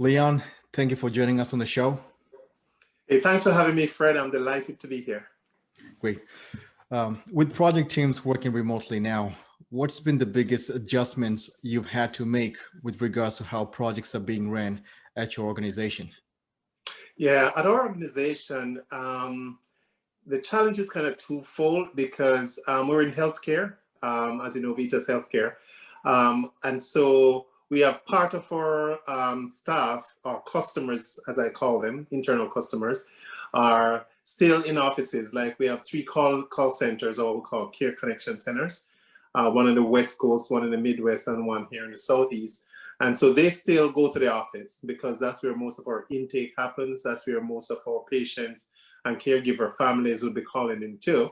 Leon, thank you for joining us on the show. Hey, thanks for having me, Fred. I'm delighted to be here. Great. With project teams working remotely now, what's been the biggest adjustments you've had to make with regards to how projects are being ran at your organization? Yeah, at our organization, the challenge is kind of twofold because we're in healthcare, as you know, VITAS Healthcare. And so we have part of our staff, our customers, as I call them, internal customers, are still in offices. Like we have 3 call centers, or what we call care connection centers, one in the West Coast, one in the Midwest, and one here in the Southeast. And so they still go to the office because that's where most of our intake happens. That's where most of our patients and caregiver families will be calling in too.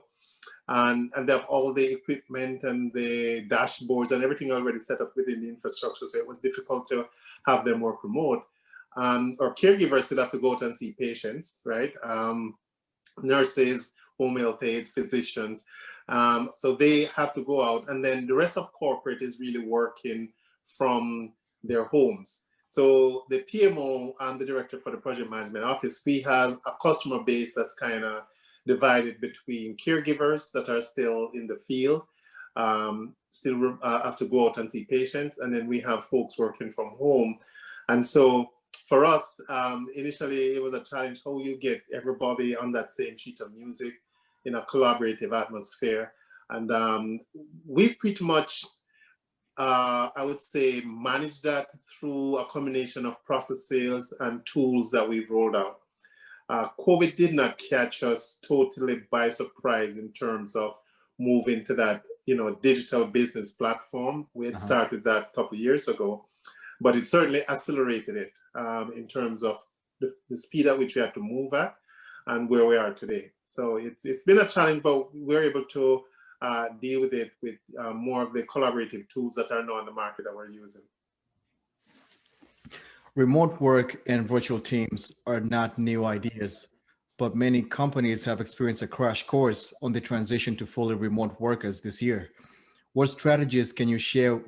And they have all the equipment and the dashboards and everything already set up within the infrastructure. So it was difficult to have them work remote. Our caregivers still have to go out and see patients, right? Nurses, home health aide, physicians. So they have to go out. And then the rest of corporate is really working from their homes. So the PMO and the director for the project management office, we have a customer base that's kind of divided between caregivers that are still in the field, still have to go out and see patients, and then we have folks working from home. And so for us, initially it was a challenge how you get everybody on that same sheet of music in a collaborative atmosphere. And we've pretty much I would say manage that through a combination of processes and tools that we've rolled out. COVID did not catch us totally by surprise in terms of moving to that, digital business platform. We had started that a couple of years ago, but it certainly accelerated it in terms of the speed at which we had to move at and where we are today. So it's been a challenge, but we're able to deal with it with more of the collaborative tools that are now on the market that we're using. Remote work and virtual teams are not new ideas, but many companies have experienced a crash course on the transition to fully remote workers this year. What strategies can you share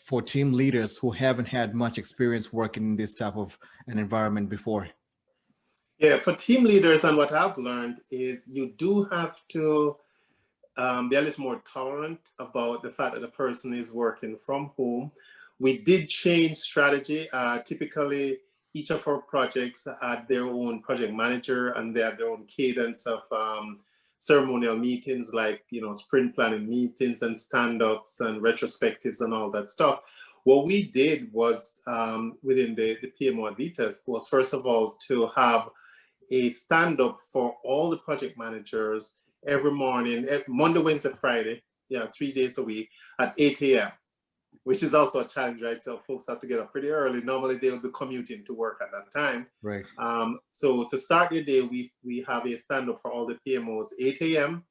for team leaders who haven't had much experience working in this type of an environment before? Yeah, for team leaders, and what I've learned is you do have to be a little more tolerant about the fact that a person is working from home. We did change strategy. Typically, each of our projects had their own project manager, and they had their own cadence of ceremonial meetings, like sprint planning meetings and stand-ups and retrospectives and all that stuff. What we did was within the PMO at VITAS was, first of all, to have a stand-up for all the project managers every morning, Monday, Wednesday, Friday, 3 days a week at 8 a.m., which is also a challenge, right? So folks have to get up pretty early. Normally they will be commuting to work at that time. Right. So to start your day, we have a stand-up for all the PMOs, 8 a.m.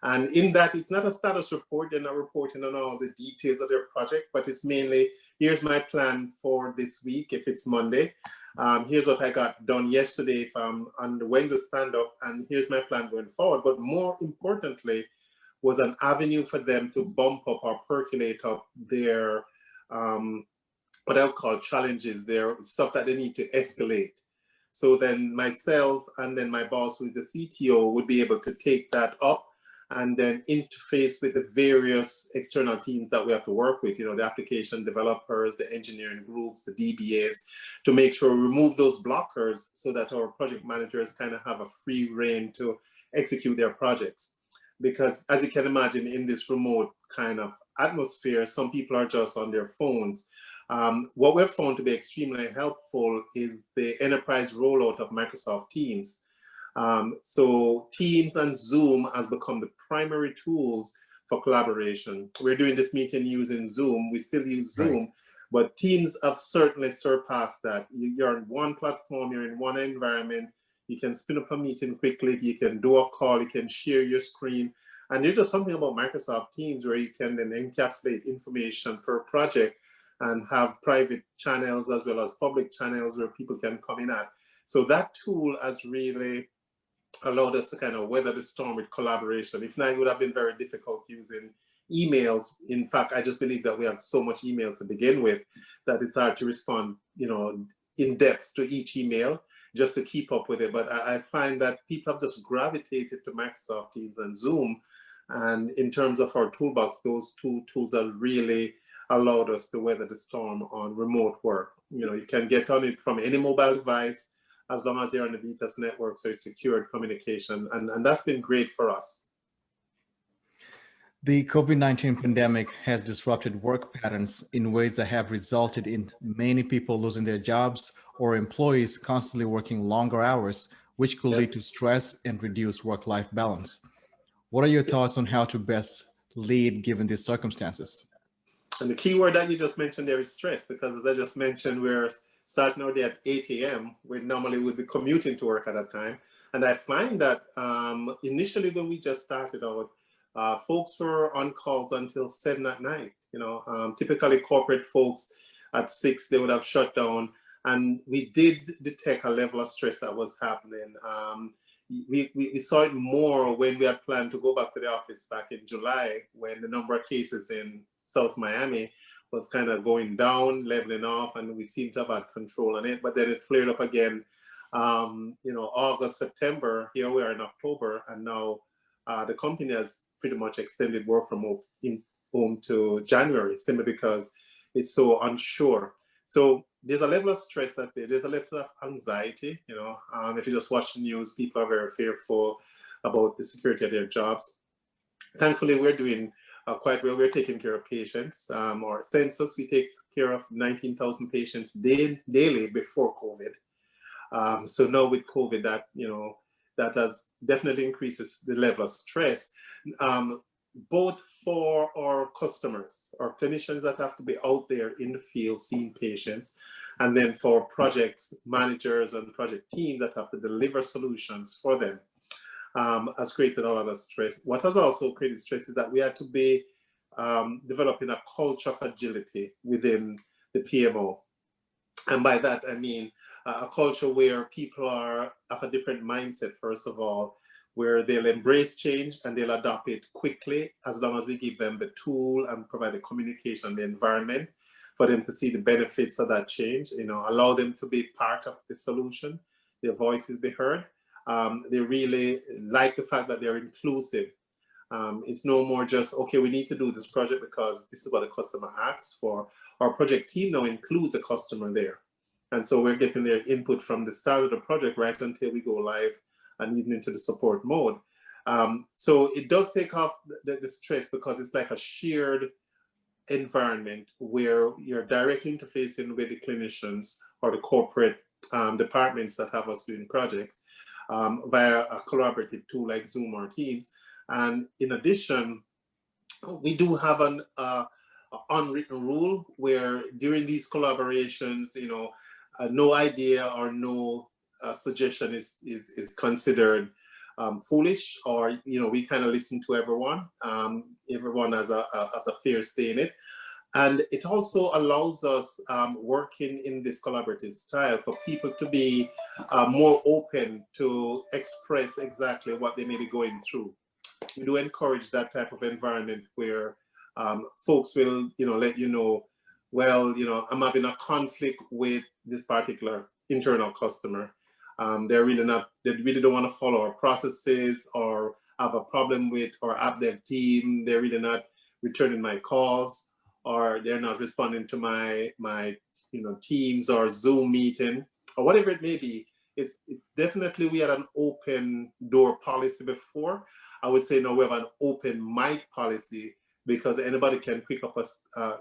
And in that, it's not a status report. They're not reporting on all the details of their project, but it's mainly, here's my plan for this week, if it's Monday. Here's what I got done yesterday if I'm on the Wednesday stand-up, and here's my plan going forward. But more importantly, was an avenue for them to bump up or percolate up their, what I would call challenges, their stuff that they need to escalate. So then myself and then my boss, who is the CTO, would be able to take that up and then interface with the various external teams that we have to work with, the application developers, the engineering groups, the DBAs, to make sure we remove those blockers so that our project managers kind of have a free rein to execute their projects. Because as you can imagine, in this remote kind of atmosphere, some people are just on their phones. What we've found to be extremely helpful is the enterprise rollout of Microsoft Teams. So Teams and Zoom has become the primary tools for collaboration. We're doing this meeting using Zoom. We still use Zoom, right, but Teams have certainly surpassed that. You're on one platform, you're in one environment. You can spin up a meeting quickly, you can do a call, you can share your screen. And there's just something about Microsoft Teams where you can then encapsulate information per project and have private channels as well as public channels where people can come in at. So that tool has really allowed us to kind of weather the storm with collaboration. If not, it would have been very difficult using emails. In fact, I just believe that we have so much emails to begin with that it's hard to respond, in depth to each email just to keep up with it. But I find that people have just gravitated to Microsoft Teams and Zoom. And in terms of our toolbox, those two tools have really allowed us to weather the storm on remote work. You know, you can get on it from any mobile device as long as they're on the VITAS network, so it's secured communication. And that's been great for us. The COVID-19 pandemic has disrupted work patterns in ways that have resulted in many people losing their jobs or employees constantly working longer hours, which could lead to stress and reduce work-life balance. What are your thoughts on how to best lead given these circumstances? And the key word that you just mentioned there is stress, because as I just mentioned, we're starting our day at 8 a.m. We normally would be commuting to work at that time. And I find that initially when we just started out, folks were on calls until 7 at night. You know, typically corporate folks at 6, they would have shut down. And we did detect a level of stress that was happening. We saw it more when we had planned to go back to the office back in July, when the number of cases in South Miami was kind of going down, leveling off, and we seemed to have had control on it. But then it flared up again, you know, August, September. Here we are in October, and now the company has pretty much extended work from home to January, simply because it's so unsure. So there's a level of stress that there's a level of anxiety. You know, if you just watch the news, people are very fearful about the security of their jobs. Thankfully, we're doing quite well. We're taking care of patients. Our census, we take care of 19,000 patients daily before COVID. So now with COVID, that, you know, that has definitely increases the level of stress, both for our customers, our clinicians that have to be out there in the field seeing patients, and then for projects managers and project teams that have to deliver solutions for them. Has created a lot of stress. What has also created stress is that we had to be developing a culture of agility within the PMO. And by that, I mean a culture where people are of a different mindset, first of all, where they'll embrace change and they'll adopt it quickly, as long as we give them the tool and provide the communication, the environment for them to see the benefits of that change, you know, allow them to be part of the solution, their voices be heard. They really like the fact that they're inclusive. It's no more just, okay, we need to do this project because this is what the customer asks for. Our project team now includes the customer there. And so we're getting their input from the start of the project right until we go live and even into the support mode. So it does take off the stress, because it's like a shared environment where you're directly interfacing with the clinicians or the corporate departments that have us doing projects via a collaborative tool like Zoom or Teams. And in addition, we do have an unwritten rule where during these collaborations, you know, no idea or no suggestion is considered foolish, or, you know, we kind of listen to everyone. Everyone has a fair say in it. And it also allows us, working in this collaborative style, for people to be more open to express exactly what they may be going through. We do encourage that type of environment where folks will, you know, let you know, well, you know, I'm having a conflict with this particular internal customer. They really don't want to follow our processes, or have a problem with our app dev team. They're really not returning my calls, or they're not responding to my you know, Teams or Zoom meeting, or whatever it may be. Definitely, we had an open door policy before. I would say now we have an open mic policy, because anybody can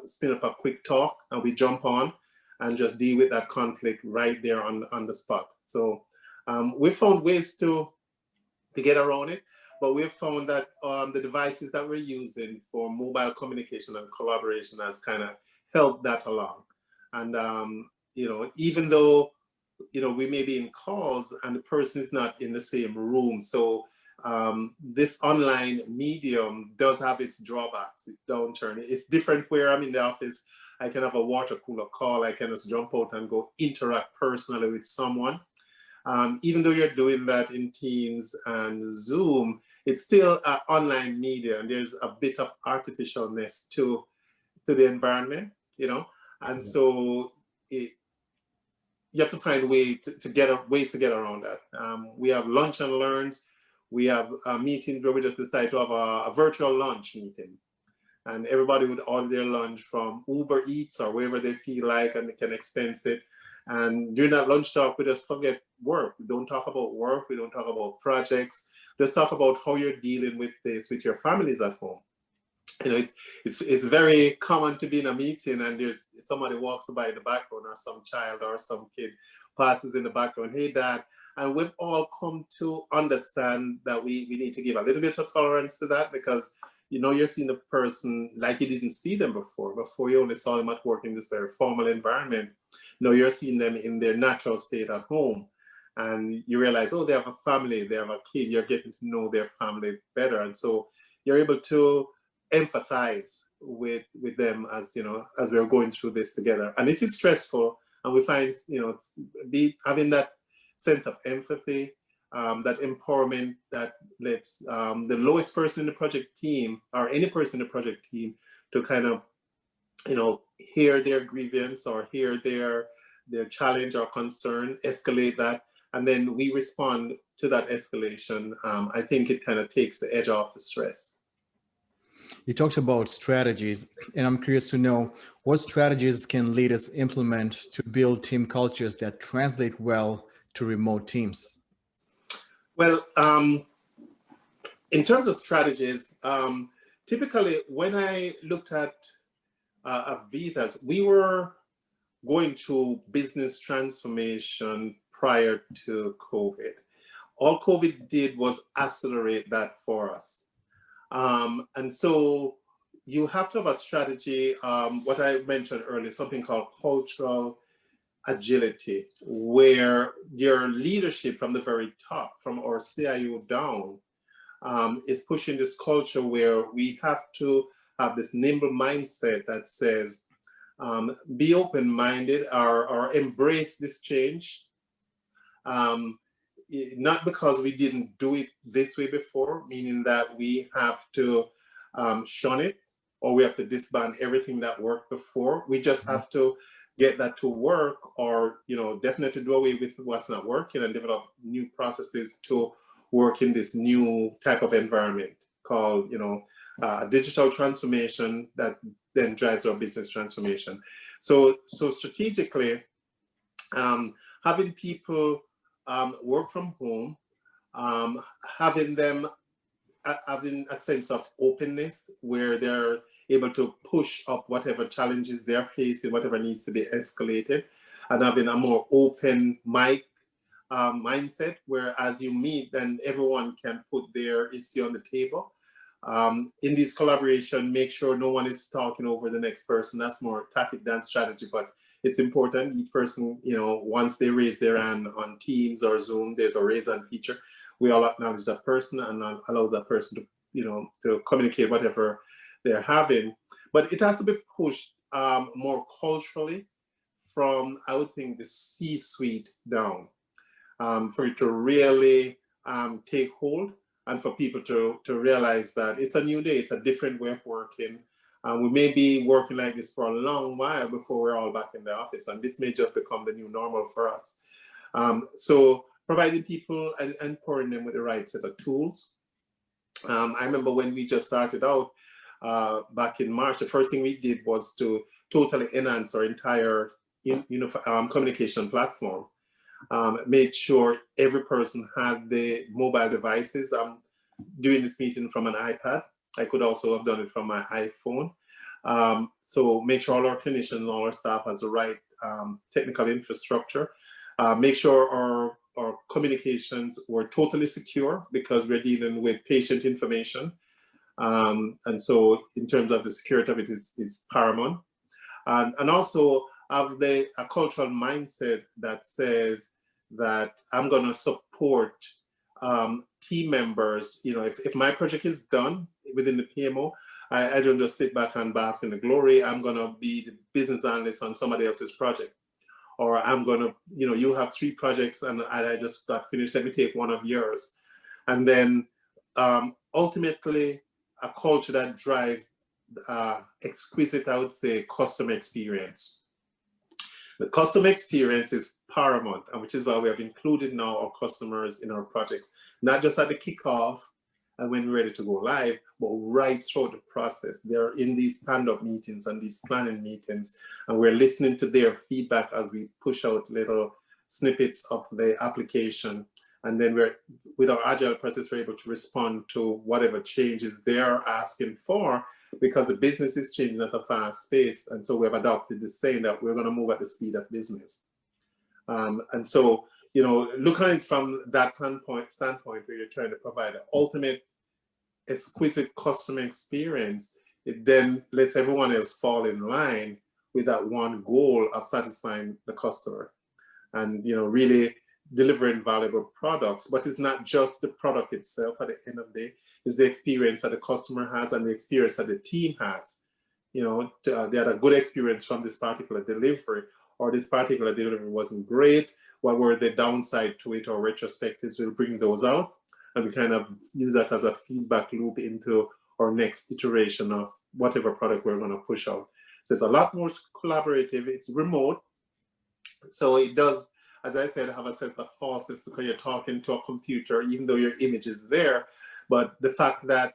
spin up a quick talk, and we jump on and just deal with that conflict right there on the spot. So we found ways to get around it, but we've found that the devices that we're using for mobile communication and collaboration has kind of helped that along. And you know, even though, you know, we may be in calls and the person is not in the same room, so this online medium does have its drawbacks, its downturn. It's different where I'm in the office. I can have a water cooler call. I can just jump out and go interact personally with someone. Even though you're doing that in Teams and Zoom, it's still online media, and there's a bit of artificialness to the environment, you know. And so you have to find a way ways to get around that. We have lunch and learns. We have meetings where we just decide to have a virtual lunch meeting. And everybody would order their lunch from Uber Eats or wherever they feel like, and they can expense it. And during that lunch talk, we just forget work. We don't talk about work. We don't talk about projects. Just talk about how you're dealing with this with your families at home. You know, it's very common to be in a meeting and there's somebody walks by in the background, or some child or some kid passes in the background, hey dad. And we've all come to understand that we need to give a little bit of tolerance to that, because you know, you're seeing the person like you didn't see them before. Before you only saw them at work in this very formal environment. Now you're seeing them in their natural state at home. And you realize, oh, they have a family, they have a kid. You're getting to know their family better. And so you're able to empathize with them as, you know, as we're going through this together. And it is stressful. And we find, you know, having that sense of empathy, that empowerment that lets the lowest person in the project team, or any person in the project team, to kind of, you know, hear their grievance or hear their challenge or concern, escalate that, and then we respond to that escalation. I think it kind of takes the edge off the stress. You talked about strategies, and I'm curious to know what strategies can leaders implement to build team cultures that translate well to remote teams? Well, in terms of strategies, typically when I looked at VITAS, we were going through business transformation prior to COVID. All COVID did was accelerate that for us. And so you have to have a strategy, what I mentioned earlier, something called cultural agility, where your leadership from the very top, from our CIO down, is pushing this culture where we have to have this nimble mindset that says, be open-minded or embrace this change. Not because we didn't do it this way before, meaning that we have to shun it, or we have to disband everything that worked before. We just have to get that to work, or, you know, definitely do away with what's not working and develop new processes to work in this new type of environment called, you know, digital transformation that then drives our business transformation. So strategically, having people work from home, having them having a sense of openness where they're able to push up whatever challenges they're facing, whatever needs to be escalated, and having a more open mic mindset where as you meet, then everyone can put their issue on the table. In this collaboration, make sure no one is talking over the next person. That's more tactic than strategy, but it's important. Each person, you know, once they raise their hand on Teams or Zoom, there's a raise hand feature. We all acknowledge that person and allow that person to, you know, to communicate whatever they're having. But it has to be pushed more culturally from, I would think, the C-suite down, for it to really take hold, and for people to realize that it's a new day, it's a different way of working. We may be working like this for a long while before we're all back in the office, and this may just become the new normal for us. So providing people and empowering them with the right set of tools. I remember when we just started out back in March, the first thing we did was to totally enhance our entire communication platform. Made sure every person had the mobile devices. I'm doing this meeting from an iPad. I could also have done it from my iPhone. So make sure all our clinicians and all our staff has the right technical infrastructure. Make sure our communications were totally secure, because we're dealing with patient information. And so in terms of the security of it is paramount. And also have a cultural mindset that says that I'm going to support team members. You know, if my project is done within the PMO, I don't just sit back and bask in the glory. I'm going to be the business analyst on somebody else's project. Or I'm going to, you know, you have 3 projects and I just got finished. Let me take one of yours. And then ultimately a culture that drives exquisite, I would say, customer experience. The customer experience is paramount, and which is why we have included now our customers in our projects, not just at the kickoff and when we're ready to go live, but right throughout the process. They're in these stand-up meetings and these planning meetings, and we're listening to their feedback as we push out little snippets of the application. And then with our agile process, we're able to respond to whatever changes they're asking for, because the business is changing at a fast pace. And so we've adopted the saying that we're going to move at the speed of business. And so, you know, looking at it from that standpoint where you're trying to provide an ultimate exquisite customer experience, it then lets everyone else fall in line with that one goal of satisfying the customer and, you know, really delivering valuable products. But it's not just the product itself at the end of the day, it's the experience that the customer has and the experience that the team has. You know, they had a good experience from this particular delivery, or this particular delivery wasn't great. What were the downside to it, or retrospectives? We'll bring those out, and we kind of use that as a feedback loop into our next iteration of whatever product we're going to push out. So it's a lot more collaborative. It's remote, so it does, as I said, have a sense of falseness because you're talking to a computer, even though your image is there. But the fact that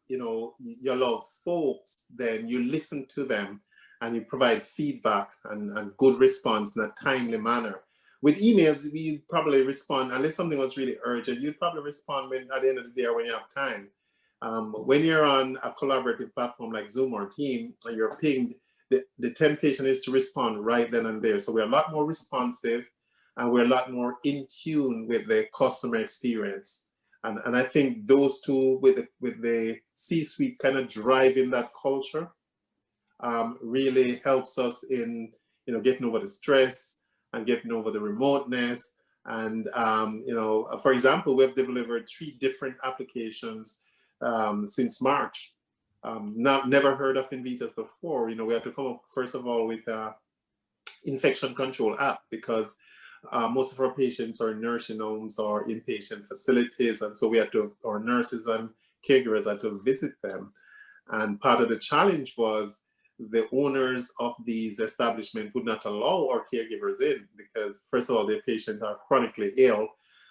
you know, you allow folks, then you listen to them and you provide feedback and good response in a timely manner. With emails, we probably respond, unless something was really urgent, you'd probably respond when, at the end of the day, or when you have time. When you're on a collaborative platform like Zoom or Team, and you're pinged, the temptation is to respond right then and there. So we're a lot more responsive, and we're a lot more in tune with the customer experience. And I think those two, with the C-suite kind of driving that culture, really helps us in, you know, getting over the stress and getting over the remoteness. And you know, for example, we've delivered 3 different applications since March. Never heard of VITAS before. You know, we had to come up first of all with a infection control app, because most of our patients are in nursing homes or inpatient facilities, and so we had to, our nurses and caregivers had to visit them. And part of the challenge was the owners of these establishments would not allow our caregivers in, because first of all, their patients are chronically ill.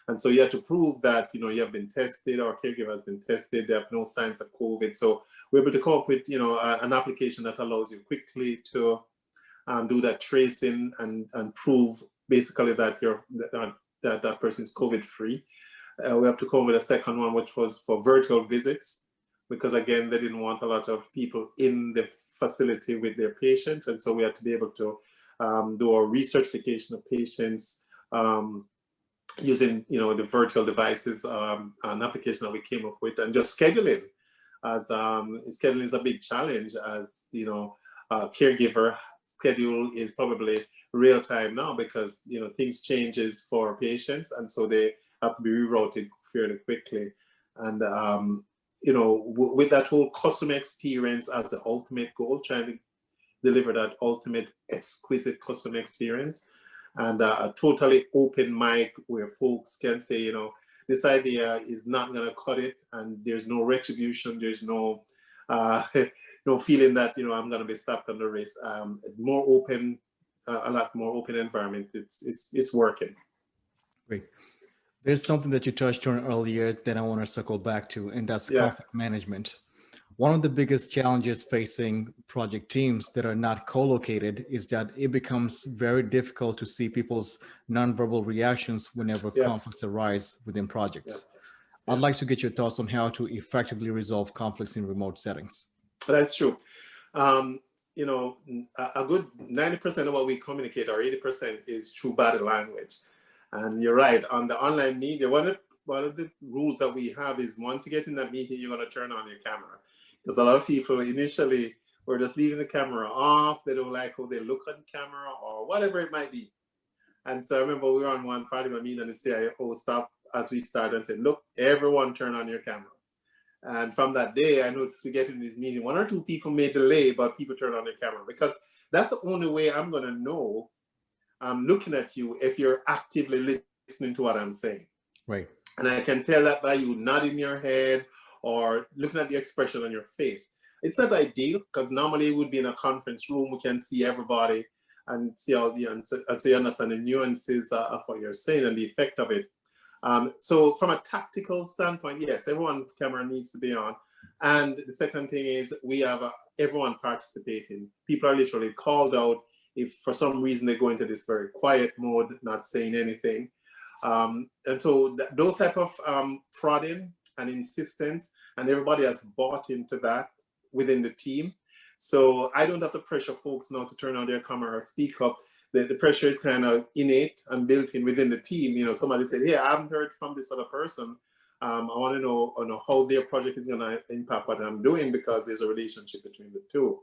And so you have to prove that, you know, you have been tested, or caregiver has been tested, they have no signs of COVID. So we're able to come up with, you know, an application that allows you quickly to do that tracing and prove basically that that person is COVID free. We have to come up with a second one, which was for virtual visits, because again, they didn't want a lot of people in the facility with their patients. And so we had to be able to do our recertification of patients using, you know, the virtual devices, an application that we came up with, and just scheduling. As scheduling is a big challenge, as you know, caregiver schedule is probably real time now, because you know, things changes for patients, and so they have to be rerouted fairly quickly. And you know, with that whole customer experience as the ultimate goal, trying to deliver that ultimate exquisite customer experience, and a totally open mic where folks can say, you know, this idea is not going to cut it, and there's no retribution, there's no no feeling that, you know, I'm going to be stopped on the wrist. More open, a lot more open environment. It's working. Great. There's something that you touched on earlier that I want to circle back to, and that's conflict management. One of the biggest challenges facing project teams that are not co-located is that it becomes very difficult to see people's nonverbal reactions whenever conflicts arise within projects. I'd like to get your thoughts on how to effectively resolve conflicts in remote settings. That's true. You know, a good 90% of what we communicate, or 80%, is through body language. And you're right, on the online media, one of the rules that we have is once you get in that meeting, you're going to turn on your camera. Because a lot of people initially were just leaving the camera off. They don't like how they look on camera or whatever it might be. And so I remember we were on one part of a meeting and the CIO stopped as we started and said, look, everyone turn on your camera. And from that day, I noticed we get in this meeting, 1 or 2 people may delay, but people turn on their camera, because that's the only way I'm going to know I'm looking at you if you're actively listening to what I'm saying. Right. And I can tell that by you nodding your head or looking at the expression on your face. It's not ideal, because normally it would be in a conference room, we can see everybody, and see all the, and so you understand the nuances of what you're saying and the effect of it. So from a tactical standpoint, yes, everyone's camera needs to be on. And the second thing is we have everyone participating. People are literally called out if for some reason they go into this very quiet mode, not saying anything. And so those type of prodding and insistence, and everybody has bought into that within the team. So I don't have to pressure folks now to turn on their camera or speak up. The pressure is kind of innate and built in within the team. You know, somebody said, hey, I haven't heard from this other person. I want to know how their project is going to impact what I'm doing, because there's a relationship between the two.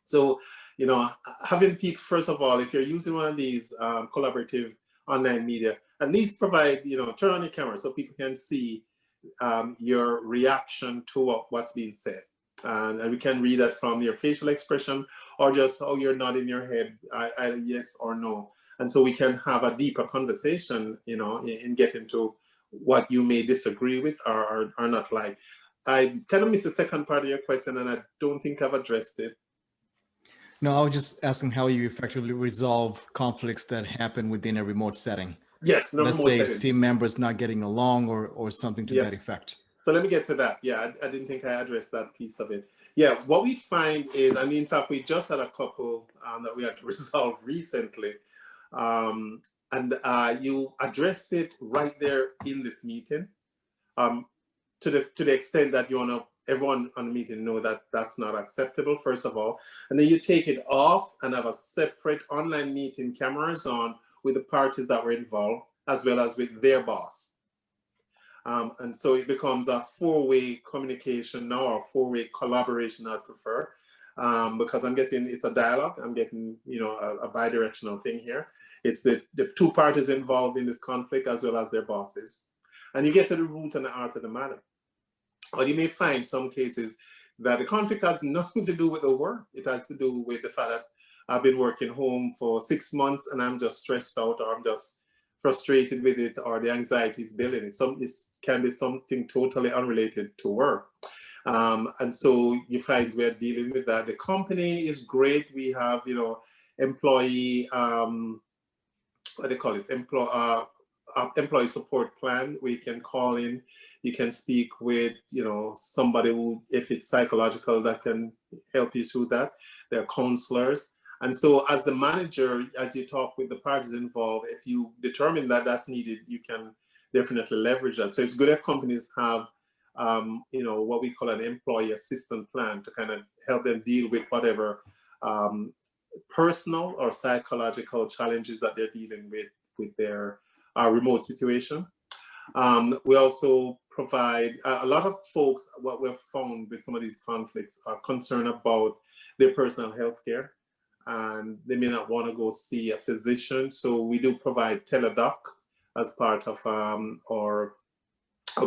So, you know, having people, first of all, if you're using one of these collaborative online media, at least provide, you know, turn on your camera so people can see your reaction to what's being said. And we can read that from your facial expression or just how you're nodding your head, either yes or no. And so we can have a deeper conversation, you know, in getting to what you may disagree with or not like. I kind of missed the second part of your question, and I don't think I've addressed it. No, I was just asking how you effectively resolve conflicts that happen within a remote setting. Yes, no, let's say it's team members not getting along or something to that effect. So let me get to that. Yeah, I didn't think I addressed that piece of it. Yeah, what we find is, I mean, in fact, we just had a couple that we had to resolve recently. And you address it right there in this meeting, to the extent that you want to everyone on the meeting know that that's not acceptable, first of all. And then you take it off and have a separate online meeting, cameras on, with the parties that were involved, as well as with their boss. And so it becomes a four-way communication now, or four-way collaboration, I prefer, because I'm getting, it's a dialogue, I'm getting, you know, a bi-directional thing here. It's the two parties involved in this conflict as well as their bosses. And you get to the root and the heart of the matter. Or you may find some cases that the conflict has nothing to do with the work. It has to do with the fact that I've been working home for 6 months and I'm just stressed out, or I'm just frustrated with it, or the anxiety is building. It can be something totally unrelated to work. And so you find we're dealing with that. The company is great. We have, you know, employee, what they call it, employee support plan. We can call in, you can speak with, you know, somebody who, if it's psychological, that can help you through that. There are counselors. And so as the manager, as you talk with the parties involved, if you determine that that's needed, you can definitely leverage that. So it's good if companies have, you know, what we call an employee assistance plan to kind of help them deal with whatever personal or psychological challenges that they're dealing with their remote situation. We also provide, a lot of folks, what we've found with some of these conflicts, are concerned about their personal health care, and they may not want to go see a physician. So we do provide teledoc as part of our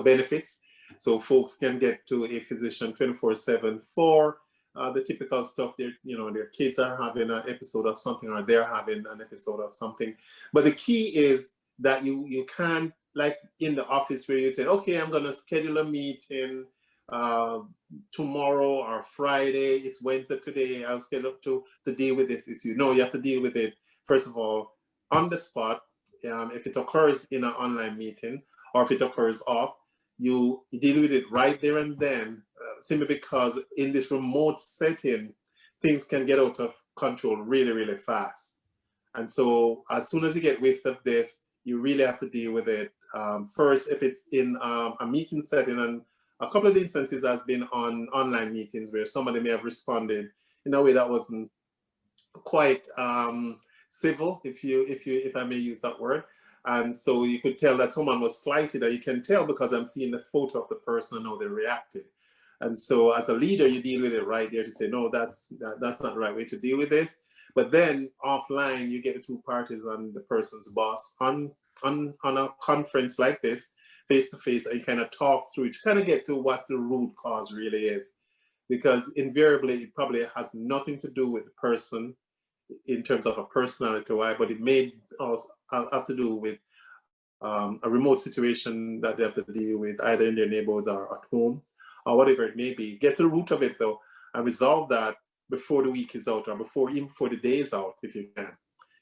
benefits. So folks can get to a physician 24/7 for the typical stuff. You know, their kids are having an episode of something, or they're having an episode of something. But the key is that you can't, like in the office where you say, okay, I'm going to schedule a meeting tomorrow or Friday. It's Wednesday today. I'll schedule to deal with this issue. No, you have to deal with it, first of all, on the spot. If it occurs in an online meeting, or if it occurs off, you deal with it right there and then, simply because in this remote setting, things can get out of control really, really fast. And so as soon as you get whiffed of this, you really have to deal with it. First, if it's in a meeting setting, and a couple of instances has been on online meetings where somebody may have responded in a way that wasn't quite civil, if I may use that word. And so you could tell that someone was slighted, or you can tell because I'm seeing the photo of the person and how they reacted. And so as a leader, you deal with it right there to say, no, that's not the right way to deal with this. But then offline, you get the two parties and the person's boss on a conference like this, face to face, and you kind of talk through it, you kind of get to what the root cause really is. Because invariably, it probably has nothing to do with the person in terms of a personality, why, but it may also have to do with a remote situation that they have to deal with, either in their neighborhoods or at home, or whatever it may be. Get to the root of it though, and resolve that. before the week is out, or even before the day is out, if you can.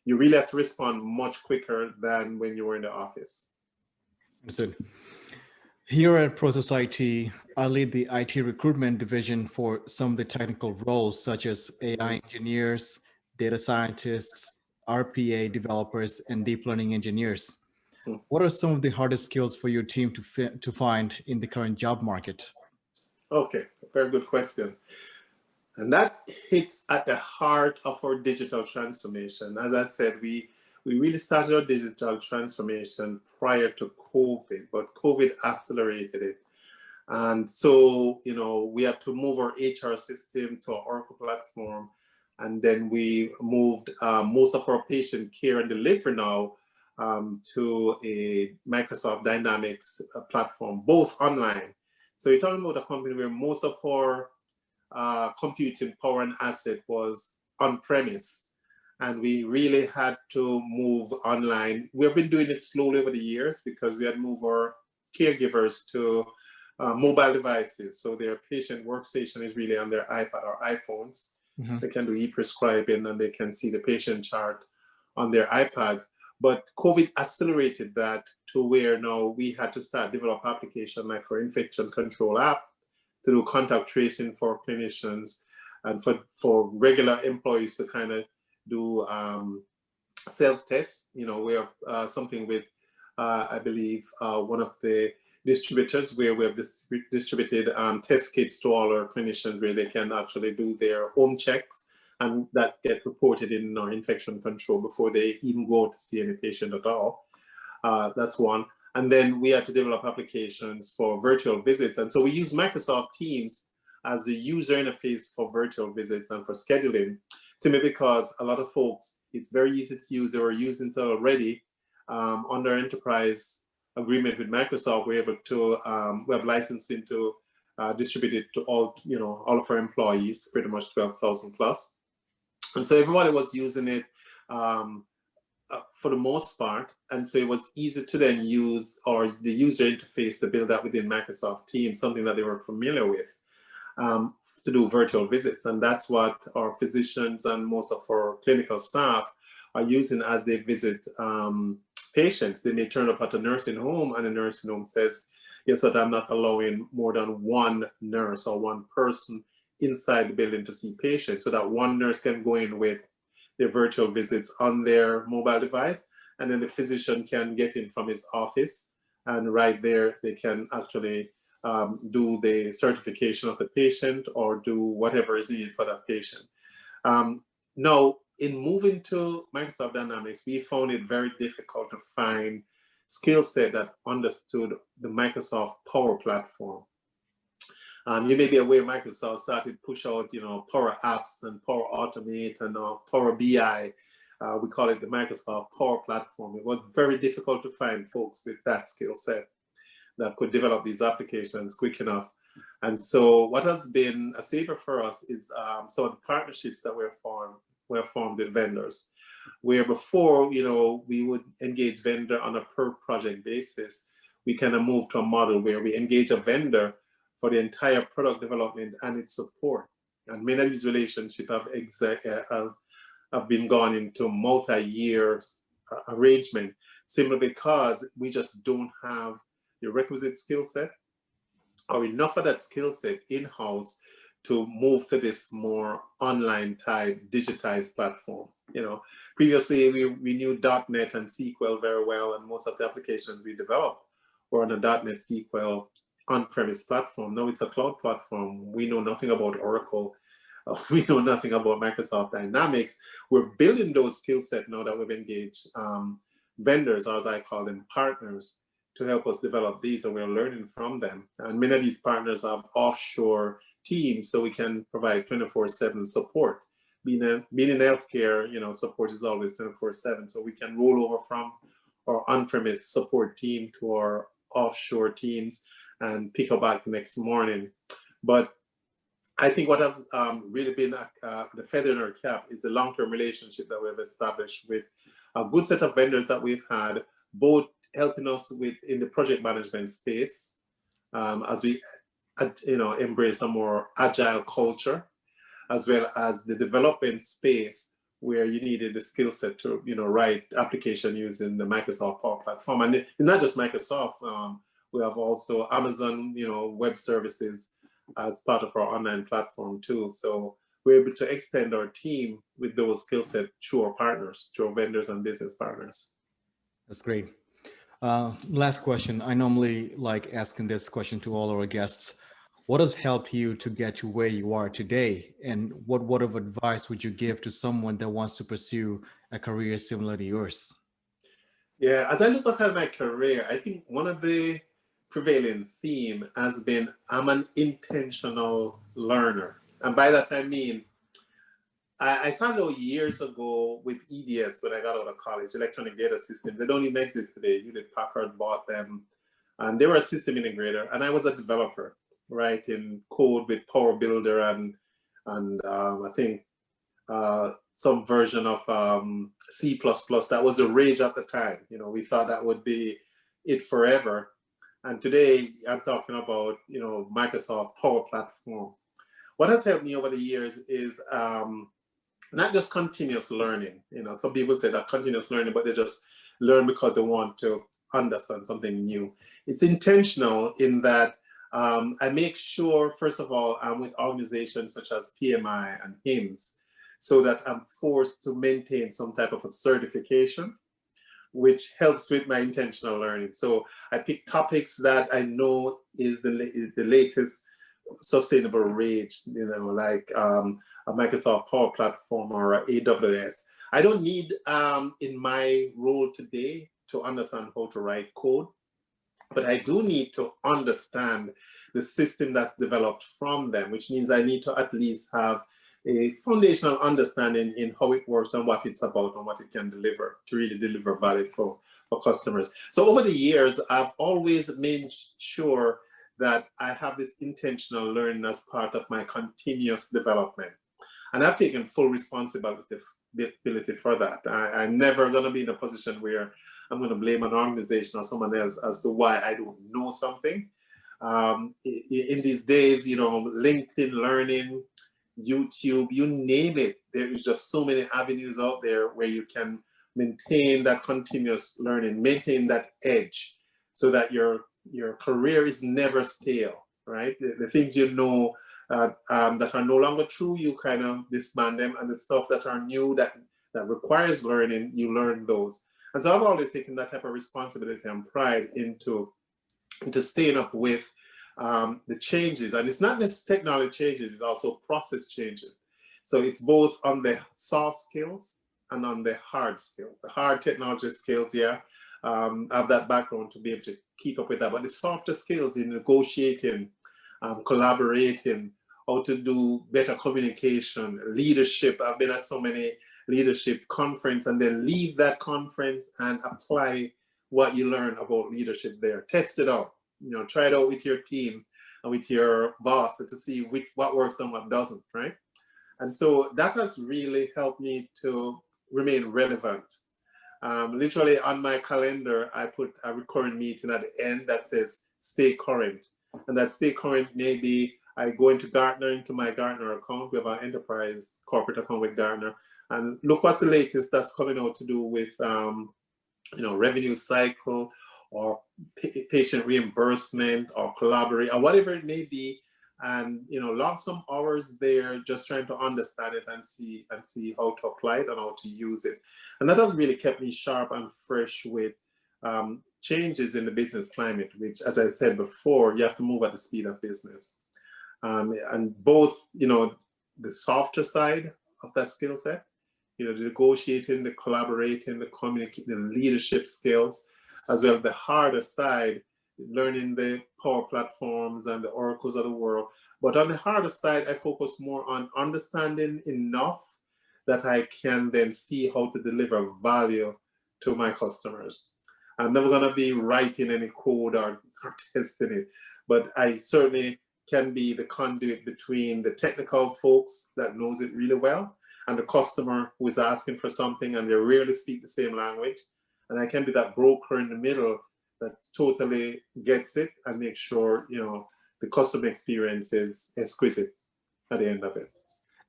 You really have to respond much quicker than when you were in the office. Understood. Here at ProSociety, I lead the IT recruitment division for some of the technical roles, such as AI engineers, data scientists, RPA developers, and deep learning engineers. What are some of the hardest skills for your team to find in the current job market? Okay, very good question. And that hits at the heart of our digital transformation. As I said, we really started our digital transformation prior to COVID, but COVID accelerated it. And so, we had to move our HR system to our Oracle platform. And then we moved most of our patient care and delivery now to a Microsoft Dynamics platform, both online. So you're talking about a company where most of our computing power and asset was on premise, and we really had to move online. We've been doing it slowly over the years because we had moved our caregivers to mobile devices. So their patient workstation is really on their iPad or iPhones. Mm-hmm. They can do e-prescribing and they can see the patient chart on their iPads. But COVID accelerated that to where now we had to start develop application like our infection control app to do contact tracing for clinicians and for regular employees to kind of do self-tests. We have something with, I believe, one of the distributors where we have distributed test kits to all our clinicians where they can actually do their home checks, and that get reported in our infection control before they even go to see any patient at all. That's one. And then we had to develop applications for virtual visits. And so we use Microsoft Teams as the user interface for virtual visits and for scheduling, simply because a lot of folks, it's very easy to use. They were using it already under enterprise agreement with Microsoft. We're able to, we have licensing to distribute it to all of our employees, pretty much 12,000 plus. And so everybody was using it for the most part. And so it was easy to then use, or the user interface to build that within Microsoft Teams, something that they were familiar with, to do virtual visits. And that's what our physicians and most of our clinical staff are using as they visit patients. They may turn up at a nursing home and the nursing home says, guess what, I'm not allowing more than one nurse or one person inside the building to see patients. So that one nurse can go in with their virtual visits on their mobile device, and then the physician can get in from his office, and right there they can actually do the certification of the patient or do whatever is needed for that patient. Now, in moving to Microsoft Dynamics, we found it very difficult to find skill set that understood the Microsoft Power Platform. You may be aware Microsoft started to push out, Power Apps and Power Automate and Power BI. We call it the Microsoft Power Platform. It was very difficult to find folks with that skill set that could develop these applications quick enough. And so what has been a saver for us is some of the partnerships that were formed with vendors, where before, we would engage vendor on a per project basis. We kind of moved to a model where we engage a vendor for the entire product development and its support. And many of these relationships have been gone into multi-year arrangement, simply because we just don't have the requisite skill set or enough of that skill set in-house to move to this more online type digitized platform. Previously we knew .NET and SQL very well, and most of the applications we developed were on a .NET SQL on-premise platform. Now it's a cloud platform. We know nothing about Oracle. We know nothing about Microsoft Dynamics. We're building those skill sets now that we've engaged vendors, as I call them, partners, to help us develop these, and we're learning from them. And many of these partners have offshore teams, so we can provide 24/7 support. Being in healthcare, support is always 24/7, so we can roll over from our on-premise support team to our offshore teams and pick up back next morning. But I think what has really been the feather in our cap is the long-term relationship that we've established with a good set of vendors that we've had, both helping us in the project management space as we embrace a more agile culture, as well as the development space where you needed the skill set to, write application using the Microsoft Power Platform. And not just Microsoft, we have also Amazon, web services as part of our online platform too. So we're able to extend our team with those skill sets through our partners, through our vendors and business partners. That's great. Last question. I normally like asking this question to all our guests. What has helped you to get to where you are today? And what word of advice would you give to someone that wants to pursue a career similar to yours? Yeah, as I look back at my career, I think one of the prevailing theme has been I'm an intentional learner. And by that I mean, I started out years ago with EDS when I got out of college, electronic data systems. They don't even exist today. Hewlett Packard bought them. And they were a system integrator. And I was a developer, writing code with Power Builder and I think some version of C++. That was the rage at the time. We thought that would be it forever. And today I'm talking about, Microsoft Power Platform. What has helped me over the years is not just continuous learning. Some people say that continuous learning, but they just learn because they want to understand something new. It's intentional in that I make sure, first of all, I'm with organizations such as PMI and HIMSS, so that I'm forced to maintain some type of a certification, which helps with my intentional learning. So I pick topics that I know is the latest sustainable rage, like a Microsoft Power Platform or a AWS. I don't need, in my role today, to understand how to write code, but I do need to understand the system that's developed from them, which means I need to at least have a foundational understanding in how it works and what it's about and what it can deliver to really deliver value for customers. So over the years, I've always made sure that I have this intentional learning as part of my continuous development. And I've taken full responsibility for that. I'm never going to be in a position where I'm going to blame an organization or someone else as to why I don't know something. In these days, LinkedIn Learning, YouTube, you name it, there is just so many avenues out there where you can maintain that continuous learning, maintain that edge, so that your career is never stale, right? The things that are no longer true, you kind of disband them, and the stuff that are new that requires learning, you learn those. And so I've always taken that type of responsibility and pride into staying up with the changes. And it's not just technology changes, it's also process changes. So it's both on the soft skills and on the hard skills. The hard technology skills, I have that background to be able to keep up with that. But the softer skills in negotiating, collaborating, how to do better communication, leadership. I've been at so many leadership conferences and then leave that conference and apply what you learn about leadership there. Test it out. Try it out with your team and with your boss to see what works and what doesn't, right? And so that has really helped me to remain relevant. Literally on my calendar, I put a recurring meeting at the end that says stay current. And that stay current, maybe I go into my Gartner account. We have our enterprise corporate account with Gartner, and look what's the latest that's coming out to do with revenue cycle or patient reimbursement or collaborate or whatever it may be, and log some hours there just trying to understand it and see how to apply it and how to use it. And that has really kept me sharp and fresh with changes in the business climate, which, as I said before, you have to move at the speed of business. And both, the softer side of that skill set, the negotiating, the collaborating, the communicating, the leadership skills, as well as the harder side, learning the Power Platforms and the Oracles of the world. But on the harder side, I focus more on understanding enough that I can then see how to deliver value to my customers. I'm never going to be writing any code or testing it, but I certainly can be the conduit between the technical folks that knows it really well and the customer who is asking for something and they rarely speak the same language. And I can be that broker in the middle that totally gets it and make sure, the customer experience is exquisite at the end of it.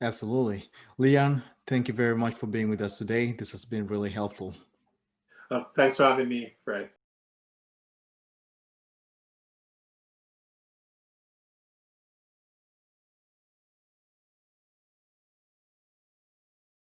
Absolutely. Leon, thank you very much for being with us today. This has been really helpful. Thanks for having me, Fred.